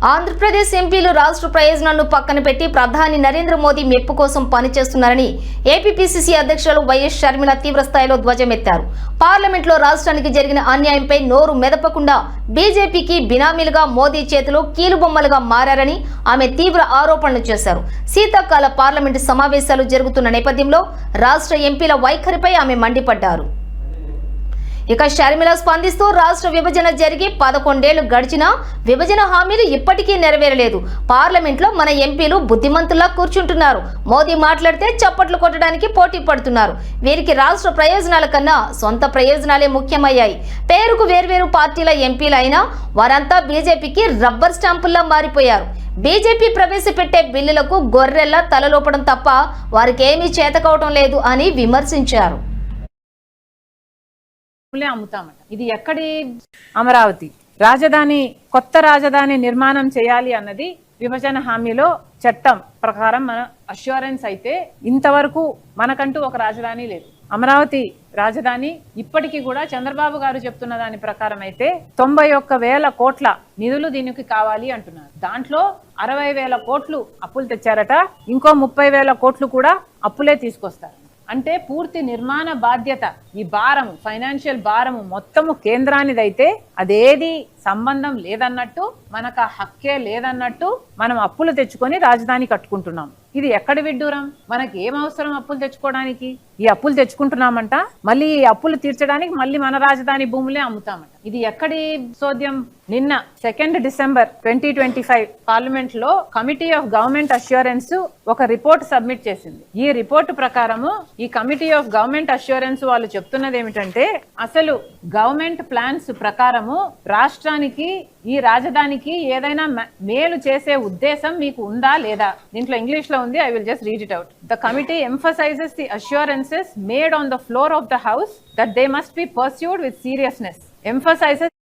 ఆంధ్రప్రదేశ్ ఎంపీలు రాష్ట్ర ప్రయోజనాలను పక్కన పెట్టి ప్రధాని నరేంద్ర మోదీ మెప్పు కోసం పనిచేస్తున్నారని ఏపీపీసీసీ అధ్యక్షులు వైఎస్ షర్మిల తీవ్రస్థాయిలో ధ్వజమెత్తారు. పార్లమెంట్లో రాష్ట్రానికి జరిగిన అన్యాయంపై నోరు మెదపకుండా బీజేపీకి బినామీలుగా మోదీ చేతిలో కీలుబొమ్మలుగా మారారని ఆమె తీవ్ర ఆరోపణలు చేశారు. శీతాకాల పార్లమెంటు సమావేశాలు జరుగుతున్న నేపథ్యంలో రాష్ట్ర ఎంపీల వైఖరిపై ఆమె మండిపడ్డారు. ఇక షర్మిల స్పందిస్తూ రాష్ట్ర విభజన జరిగి 11 ఏళ్లు గడిచినా విభజన హామీలు ఇప్పటికీ నెరవేరలేదు. పార్లమెంట్లో మన ఎంపీలు బుద్ధిమంతుల్లా కూర్చుంటున్నారు. మోదీ మాట్లాడితే చప్పట్లు కొట్టడానికి పోటీ పడుతున్నారు. వీరికి రాష్ట్ర ప్రయోజనాల కన్నా సొంత ప్రయోజనాలే ముఖ్యమయ్యాయి. పేరుకు వేర్వేరు పార్టీల ఎంపీలు అయినా వారంతా బీజేపీకి రబ్బర్ స్టాంపుల్లా మారిపోయారు. బీజేపీ ప్రవేశపెట్టే బిల్లులకు గొర్రెల్లా తలలోపడం తప్ప వారికి ఏమీ చేతకావటం లేదు అని విమర్శించారు. అమ్ముతామట. ఇది ఎక్కడి అమరావతి రాజధాని, కొత్త రాజధాని నిర్మాణం చేయాలి అన్నది విభజన హామీలో చట్టం ప్రకారం మన అష్యూరెన్స్ అయితే ఇంతవరకు మనకంటూ ఒక రాజధాని లేదు. అమరావతి రాజధాని ఇప్పటికీ కూడా చంద్రబాబు గారు చెప్తున్న దాని ప్రకారం అయితే 91,000 కోట్ల నిధులు దీనికి కావాలి అంటున్నారు. దాంట్లో 60,000 కోట్లు అప్పులు తెచ్చారట. ఇంకో 30,000 కోట్లు కూడా అప్పులే తీసుకొస్తారు. అంటే పూర్తి నిర్మాణ బాధ్యత, ఈ భారము, ఫైనాన్షియల్ భారము మొత్తము కేంద్రానిదైతే అదేది సంబంధం లేదన్నట్టు, మనకు ఆ హక్కే లేదన్నట్టు మనం అప్పులు తెచ్చుకొని రాజధాని కట్టుకుంటున్నాం. ఇది ఎక్కడి విడ్డూరం? మనకి ఏం అవసరం అప్పులు తెచ్చుకోవడానికి? ఈ అప్పులు తెచ్చుకుంటున్నామంట, మళ్ళీ ఈ అప్పులు తీర్చడానికి మళ్ళీ మన రాజధాని భూములే అమ్ముతామంట. ఇది ఎక్కడి సోద్యం? నిన్న 2 డిసెంబర్ 2025 పార్లమెంట్ లో కమిటీ ఆఫ్ గవర్నమెంట్ అష్యూరెన్స్ ఒక రిపోర్ట్ సబ్మిట్ చేసింది. ఈ రిపోర్టు ప్రకారము ఈ కమిటీ ఆఫ్ గవర్నమెంట్ అష్యూరెన్స్ వాళ్ళు చెప్తున్నది ఏమిటంటే, అసలు గవర్నమెంట్ ప్లాన్స్ ప్రకారము రాష్ట్రానికి, ఈ రాజధానికి ఏదైనా మేలు చేసే ఉద్దేశం మీకు ఉందా లేదా? దీంట్లో ఇంగ్లీష్ లో ఉంది, I will just read it out. The committee emphasizes the assurances made on the floor of the house that they must be pursued with seriousness, emphasizes